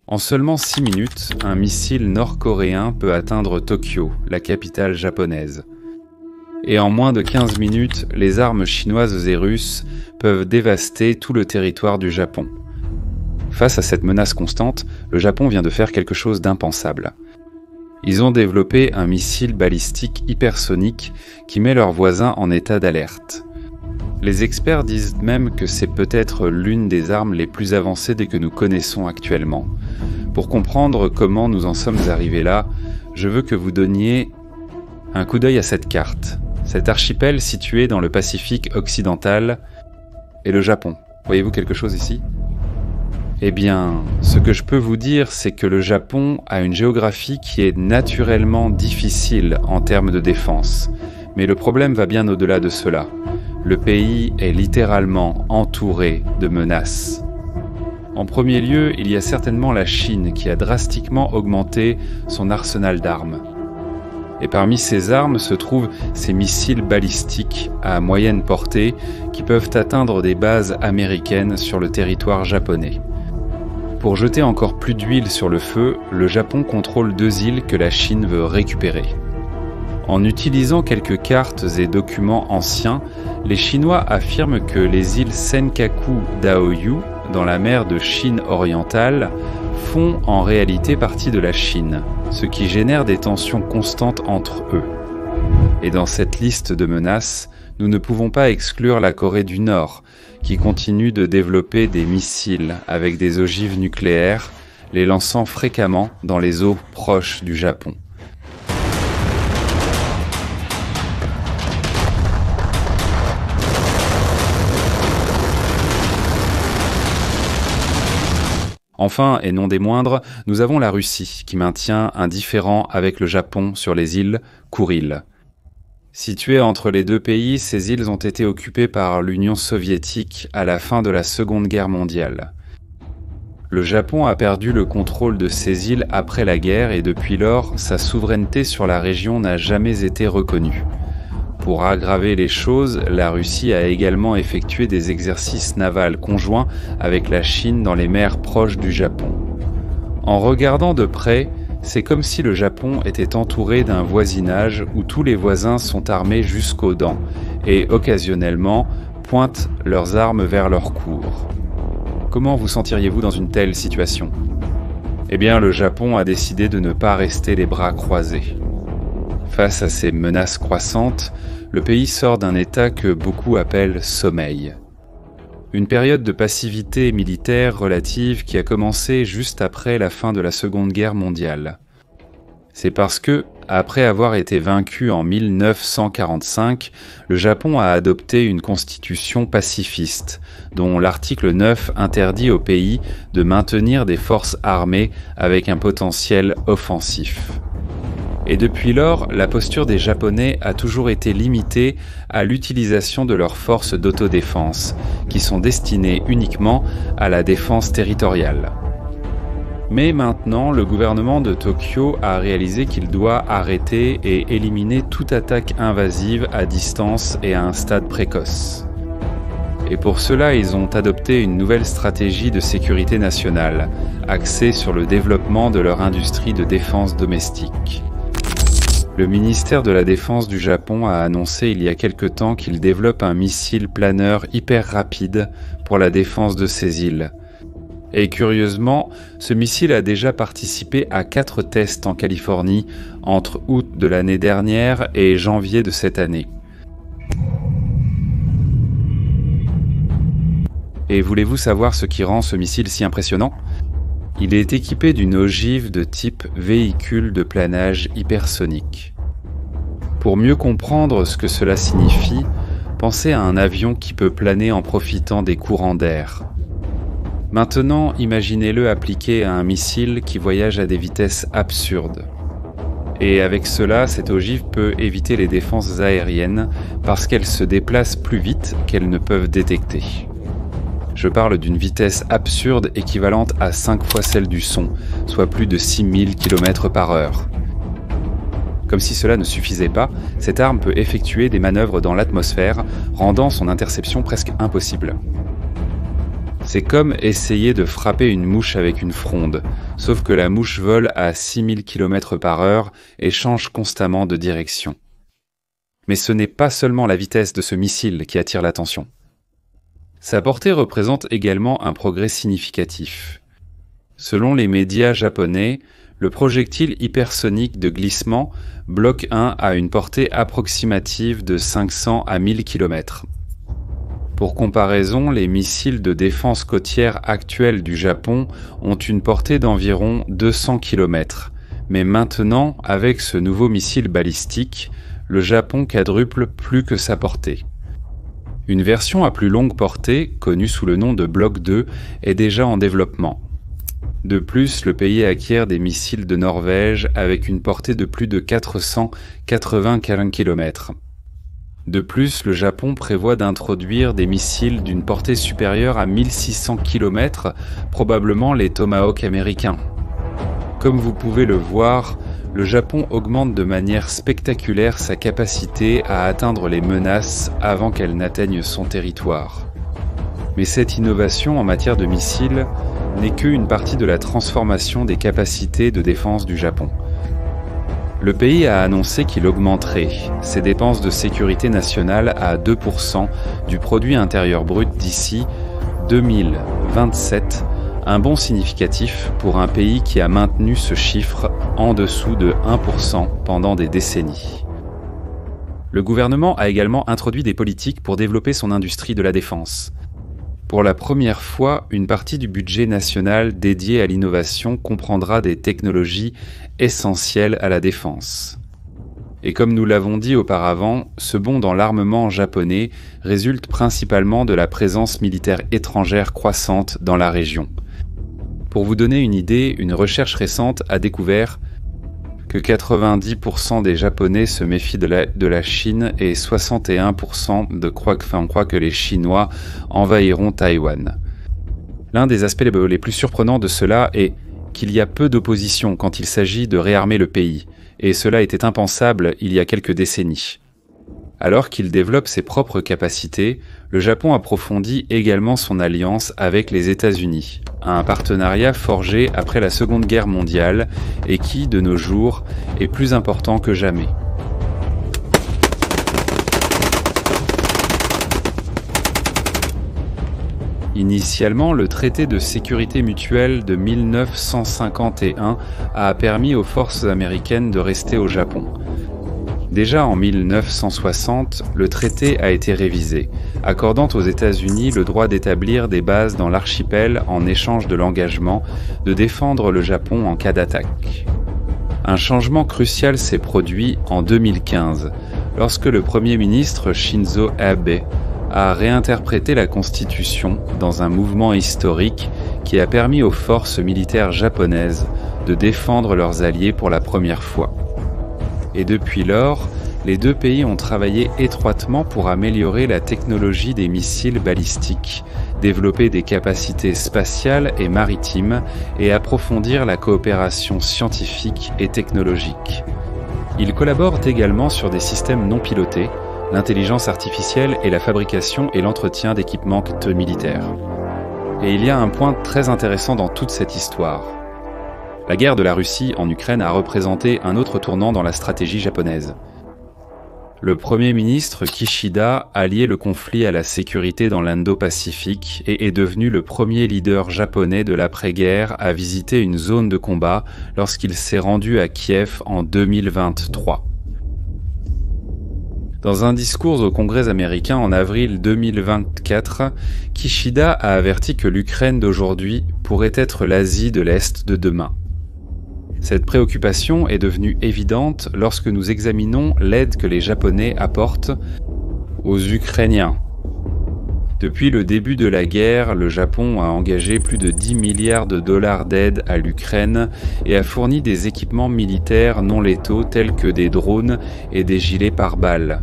En seulement 6 minutes, un missile nord-coréen peut atteindre Tokyo, la capitale japonaise. Et en moins de 15 minutes, les armes chinoises et russes peuvent dévaster tout le territoire du Japon. Face à cette menace constante, le Japon vient de faire quelque chose d'impensable. Ils ont développé un missile balistique hypersonique qui met leurs voisins en état d'alerte. Les experts disent même que c'est peut-être l'une des armes les plus avancées que nous connaissons actuellement. Pour comprendre comment nous en sommes arrivés là, je veux que vous donniez un coup d'œil à cette carte. Cet archipel situé dans le Pacifique occidental et le Japon. Voyez-vous quelque chose ici ? Eh bien, ce que je peux vous dire, c'est que le Japon a une géographie qui est naturellement difficile en termes de défense. Mais le problème va bien au-delà de cela. Le pays est littéralement entouré de menaces. En premier lieu, il y a certainement la Chine qui a drastiquement augmenté son arsenal d'armes. Et parmi ces armes se trouvent ces missiles balistiques à moyenne portée qui peuvent atteindre des bases américaines sur le territoire japonais. Pour jeter encore plus d'huile sur le feu, le Japon contrôle 2 îles que la Chine veut récupérer. En utilisant quelques cartes et documents anciens, les Chinois affirment que les îles Senkaku d'Aoyu, dans la mer de Chine orientale, font en réalité partie de la Chine, ce qui génère des tensions constantes entre eux. Et dans cette liste de menaces, nous ne pouvons pas exclure la Corée du Nord, qui continue de développer des missiles avec des ogives nucléaires, les lançant fréquemment dans les eaux proches du Japon. Enfin, et non des moindres, nous avons la Russie, qui maintient un différend avec le Japon sur les îles Kouriles. Situées entre les deux pays, ces îles ont été occupées par l'Union soviétique à la fin de la Seconde Guerre mondiale. Le Japon a perdu le contrôle de ces îles après la guerre et depuis lors, sa souveraineté sur la région n'a jamais été reconnue. Pour aggraver les choses, la Russie a également effectué des exercices navals conjoints avec la Chine dans les mers proches du Japon. En regardant de près, c'est comme si le Japon était entouré d'un voisinage où tous les voisins sont armés jusqu'aux dents et, occasionnellement, pointent leurs armes vers leur cour. Comment vous sentiriez-vous dans une telle situation ? Eh bien, le Japon a décidé de ne pas rester les bras croisés. Face à ces menaces croissantes, le pays sort d'un état que beaucoup appellent sommeil. Une période de passivité militaire relative qui a commencé juste après la fin de la Seconde Guerre mondiale. C'est parce que, après avoir été vaincu en 1945, le Japon a adopté une constitution pacifiste, dont l'article 9 interdit au pays de maintenir des forces armées avec un potentiel offensif. Et depuis lors, la posture des Japonais a toujours été limitée à l'utilisation de leurs forces d'autodéfense, qui sont destinées uniquement à la défense territoriale. Mais maintenant, le gouvernement de Tokyo a réalisé qu'il doit arrêter et éliminer toute attaque invasive à distance et à un stade précoce. Et pour cela, ils ont adopté une nouvelle stratégie de sécurité nationale, axée sur le développement de leur industrie de défense domestique. Le ministère de la Défense du Japon a annoncé il y a quelque temps qu'il développe un missile planeur hyper rapide pour la défense de ces îles. Et curieusement, ce missile a déjà participé à 4 tests en Californie entre août de l'année dernière et janvier de cette année. Et voulez-vous savoir ce qui rend ce missile si impressionnant ? Il est équipé d'une ogive de type véhicule de planage hypersonique. Pour mieux comprendre ce que cela signifie, pensez à un avion qui peut planer en profitant des courants d'air. Maintenant, imaginez-le appliqué à un missile qui voyage à des vitesses absurdes. Et avec cela, cette ogive peut éviter les défenses aériennes parce qu'elles se déplacent plus vite qu'elles ne peuvent détecter. Je parle d'une vitesse absurde équivalente à 5 fois celle du son, soit plus de 6000 km/h. Comme si cela ne suffisait pas, cette arme peut effectuer des manœuvres dans l'atmosphère, rendant son interception presque impossible. C'est comme essayer de frapper une mouche avec une fronde, sauf que la mouche vole à 6000 km/h et change constamment de direction. Mais ce n'est pas seulement la vitesse de ce missile qui attire l'attention. Sa portée représente également un progrès significatif. Selon les médias japonais, le projectile hypersonique de glissement Block 1 a une portée approximative de 500 à 1000 km. Pour comparaison, les missiles de défense côtière actuels du Japon ont une portée d'environ 200 km. Mais maintenant, avec ce nouveau missile balistique, le Japon quadruple plus que sa portée. Une version à plus longue portée, connue sous le nom de Block 2, est déjà en développement. De plus, le pays acquiert des missiles de Norvège avec une portée de plus de 480 km. De plus, le Japon prévoit d'introduire des missiles d'une portée supérieure à 1600 km, probablement les Tomahawk américains. Comme vous pouvez le voir, le Japon augmente de manière spectaculaire sa capacité à atteindre les menaces avant qu'elles n'atteignent son territoire. Mais cette innovation en matière de missiles n'est qu'une partie de la transformation des capacités de défense du Japon. Le pays a annoncé qu'il augmenterait ses dépenses de sécurité nationale à 2% du produit intérieur brut d'ici 2027, un bond significatif pour un pays qui a maintenu ce chiffre en dessous de 1% pendant des décennies. Le gouvernement a également introduit des politiques pour développer son industrie de la défense. Pour la première fois, une partie du budget national dédié à l'innovation comprendra des technologies essentielles à la défense. Et comme nous l'avons dit auparavant, ce bond dans l'armement japonais résulte principalement de la présence militaire étrangère croissante dans la région. Pour vous donner une idée, une recherche récente a découvert que 90% des Japonais se méfient de la Chine et 61% croient que les Chinois envahiront Taïwan. L'un des aspects les plus surprenants de cela est qu'il y a peu d'opposition quand il s'agit de réarmer le pays, et cela était impensable il y a quelques décennies. Alors qu'il développe ses propres capacités, le Japon approfondit également son alliance avec les États-Unis, un partenariat forgé après la Seconde Guerre mondiale et qui, de nos jours, est plus important que jamais. Initialement, le traité de sécurité mutuelle de 1951 a permis aux forces américaines de rester au Japon. Déjà en 1960, le traité a été révisé, accordant aux États-Unis le droit d'établir des bases dans l'archipel en échange de l'engagement de défendre le Japon en cas d'attaque. Un changement crucial s'est produit en 2015, lorsque le Premier ministre Shinzo Abe a réinterprété la Constitution dans un mouvement historique qui a permis aux forces militaires japonaises de défendre leurs alliés pour la première fois. Et depuis lors, les deux pays ont travaillé étroitement pour améliorer la technologie des missiles balistiques, développer des capacités spatiales et maritimes et approfondir la coopération scientifique et technologique. Ils collaborent également sur des systèmes non pilotés, l'intelligence artificielle et la fabrication et l'entretien d'équipements militaires. Et il y a un point très intéressant dans toute cette histoire. La guerre de la Russie en Ukraine a représenté un autre tournant dans la stratégie japonaise. Le Premier ministre Kishida a lié le conflit à la sécurité dans l'Indo-Pacifique et est devenu le premier leader japonais de l'après-guerre à visiter une zone de combat lorsqu'il s'est rendu à Kiev en 2023. Dans un discours au Congrès américain en avril 2024, Kishida a averti que l'Ukraine d'aujourd'hui pourrait être l'Asie de l'Est de demain. Cette préoccupation est devenue évidente lorsque nous examinons l'aide que les Japonais apportent aux Ukrainiens. Depuis le début de la guerre, le Japon a engagé plus de 10 milliards de dollars d'aide à l'Ukraine et a fourni des équipements militaires non létaux tels que des drones et des gilets pare-balles.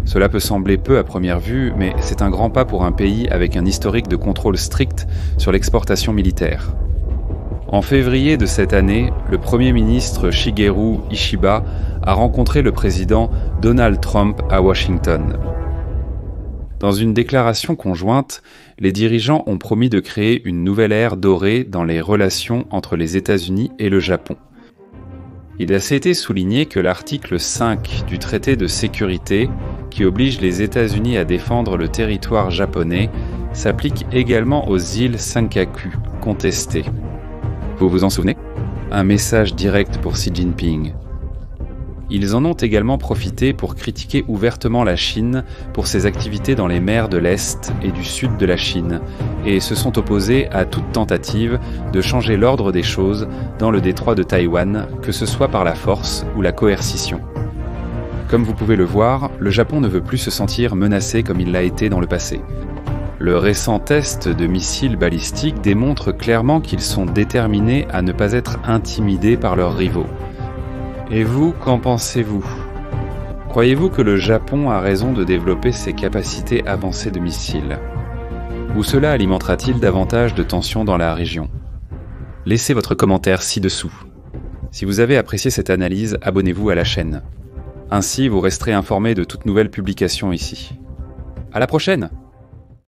Cela peut sembler peu à première vue, mais c'est un grand pas pour un pays avec un historique de contrôle strict sur l'exportation militaire. En février de cette année, le Premier ministre Shigeru Ishiba a rencontré le président Donald Trump à Washington. Dans une déclaration conjointe, les dirigeants ont promis de créer une nouvelle ère dorée dans les relations entre les États-Unis et le Japon. Il a été souligné que l'article 5 du traité de sécurité, qui oblige les États-Unis à défendre le territoire japonais, s'applique également aux îles Senkaku contestées. Vous vous en souvenez? Un message direct pour Xi Jinping. Ils en ont également profité pour critiquer ouvertement la Chine pour ses activités dans les mers de l'Est et du Sud de la Chine, et se sont opposés à toute tentative de changer l'ordre des choses dans le détroit de Taïwan, que ce soit par la force ou la coercition. Comme vous pouvez le voir, le Japon ne veut plus se sentir menacé comme il l'a été dans le passé. Le récent test de missiles balistiques démontre clairement qu'ils sont déterminés à ne pas être intimidés par leurs rivaux. Et vous, qu'en pensez-vous? Croyez-vous que le Japon a raison de développer ses capacités avancées de missiles? Ou cela alimentera-t-il davantage de tensions dans la région? Laissez votre commentaire ci-dessous. Si vous avez apprécié cette analyse, abonnez-vous à la chaîne. Ainsi, vous resterez informé de toute nouvelle publication ici. À la prochaine!